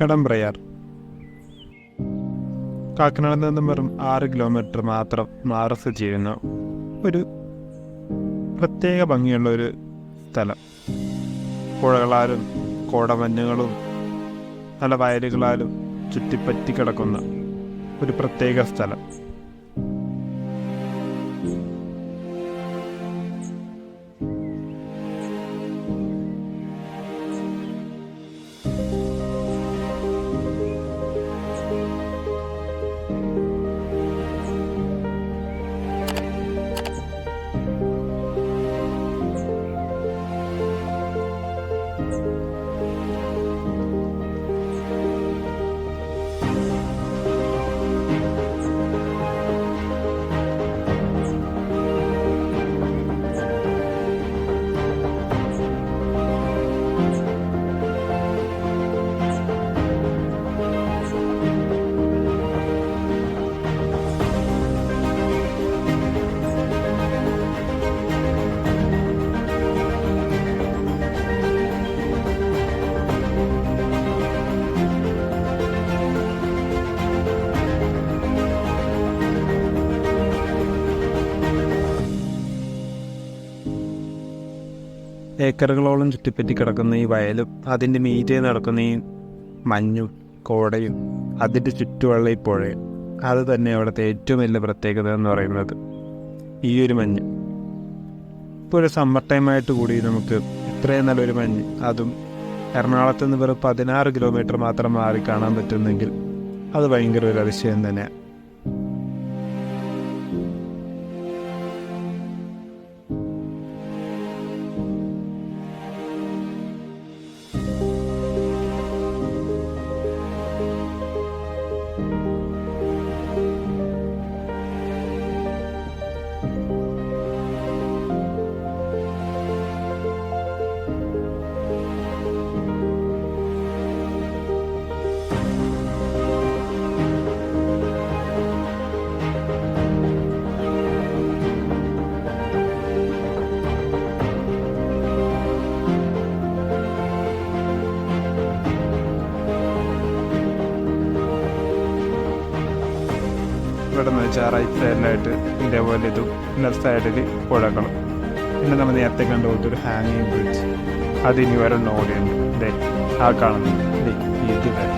കടമ്പ്രയാർ. കാക്കനാടിൽ നിന്നും വെറും 6 കിലോമീറ്റർ മാത്രം മാറി സ്ഥിതി ചെയ്യുന്ന ഒരു പ്രത്യേക ഭംഗിയുള്ള ഒരു സ്ഥലം. പുഴകളാലും കോടമഞ്ഞുകളും നല്ല വയലുകളാലും ചുറ്റിപ്പറ്റി കിടക്കുന്ന ഒരു പ്രത്യേക സ്ഥലം. ഏക്കറുകളോളം ചുറ്റിപ്പറ്റി കിടക്കുന്ന ഈ വയലും അതിൻ്റെ മീതെ നടക്കുന്ന ഈ മഞ്ഞും കോടയും അതിൻ്റെ ചുറ്റുമുള്ള ഈ പുഴയും, അത് തന്നെ അവിടുത്തെ ഏറ്റവും വലിയ പ്രത്യേകത എന്ന് പറയുന്നത് ഈ ഒരു മഞ്ഞ്. ഇപ്പോൾ ഒരു സമ്മർ ടൈമായിട്ട് കൂടി നമുക്ക് ഇത്രയും നല്ലൊരു മഞ്ഞ്, അതും എറണാകുളത്ത് നിന്ന് വെറും 16 കിലോമീറ്റർ മാത്രം മാറി കാണാൻ പറ്റുന്നെങ്കിൽ അത് ഭയങ്കര ഒരു അതിശയം തന്നെയാണ്. ഇവിടെ നിന്ന് വെച്ചാൽ റൈറ്റ് സൈഡിലായിട്ട് ഇതേപോലെ ഇതും ലെഫ്റ്റ് സൈഡിൽ പുഴകൾ. പിന്നെ നമ്മൾ നേരത്തെ കണ്ടുപോലത്തെ ഒരു ഹാങ്ങിങ് ബ്രിഡ്ജ്, അതിനി ഒരെണ്ണം ഓടിയുണ്ട്. ഇതേ ആ കാണുന്നു ഇത് വരെ.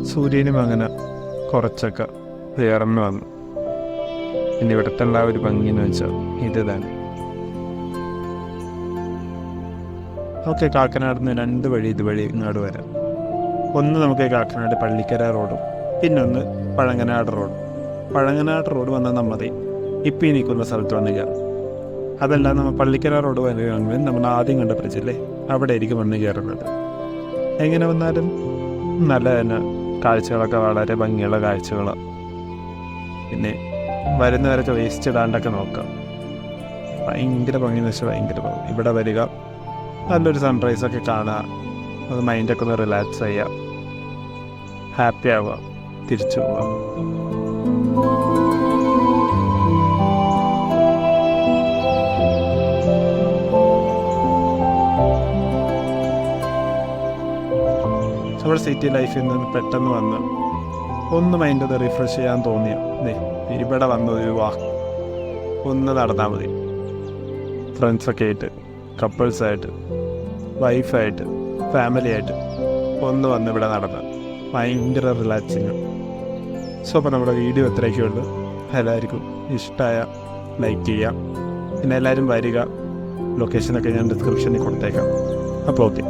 സൂര്യനും അങ്ങനെ കുറച്ചൊക്കെ ഉയർന്നു വന്നു. പിന്നെ ഇവിടുത്തെ ഉള്ള ഒരു ഭംഗി എന്ന് വെച്ചാൽ ഇത് തന്നെ. ഓക്കെ, കാക്കനാട് നിന്ന് 2 വഴി ഇതുവഴി ഇങ്ങോട്ട് വരാം. ഒന്ന് നമുക്ക് കാക്കനാട് പള്ളിക്കര റോഡും, പിന്നൊന്ന് പഴങ്ങനാട് റോഡും. പഴങ്ങനാട് റോഡ് വന്നാൽ നമ്മതി ഇപ്പം ഈ നിൽക്കുന്ന സ്ഥലത്ത് വന്ന് കയറും. അതല്ല, നമ്മൾ പള്ളിക്കര റോഡ് വരികയാണെങ്കിൽ നമ്മൾ ആദ്യം കണ്ട ബ്രിഡ്ജില്ലേ, അവിടെ ആയിരിക്കും വന്ന് കയറുന്നത്. എങ്ങനെ വന്നാലും നല്ല തന്നെ കാഴ്ചകളൊക്കെ വളരെ ഭംഗിയുള്ള കാഴ്ചകളാണ്. പിന്നെ വരുന്നവരൊക്കെ വേസ്റ്റ് ഇടാണ്ടൊക്കെ നോക്കാം. ഭയങ്കര ഭംഗി എന്ന് വെച്ചാൽ ഭയങ്കര ഭംഗി. ഇവിടെ വരിക, നല്ലൊരു സൺറൈസൊക്കെ കാണുക, അത് മൈൻഡൊക്കെ ഒന്ന് റിലാക്സ് ചെയ്യുക, ഹാപ്പി ആവുക, തിരിച്ചു പോവുക. നമ്മുടെ സിറ്റി ലൈഫിൽ നിന്ന് പെട്ടെന്ന് വന്ന് ഒന്ന് മൈൻഡ് റിഫ്രഷ് ചെയ്യാൻ തോന്നിയ ഇവിടെ വന്നൊരു ഒന്ന് നടന്നാൽ മതി. ഫ്രണ്ട്സൊക്കെ ആയിട്ട്, കപ്പിൾസായിട്ട്, വൈഫായിട്ട്, ഫാമിലിയായിട്ട് ഒന്ന് വന്ന് ഇവിടെ നടന്ന് ഭയങ്കര റിലാക്സിങ്. സോ അപ്പോൾ നമ്മുടെ വീഡിയോ എത്രയൊക്കെയുള്ളൂ. എല്ലാവർക്കും ഇഷ്ടമായ ലൈക്ക് ചെയ്യാം. പിന്നെ എല്ലാവരും വരിക. ലൊക്കേഷനൊക്കെ ഞാൻ ഡിസ്ക്രിപ്ഷനിൽ കൊടുത്തേക്കാം. അപ്പോൾ ഓക്കെ.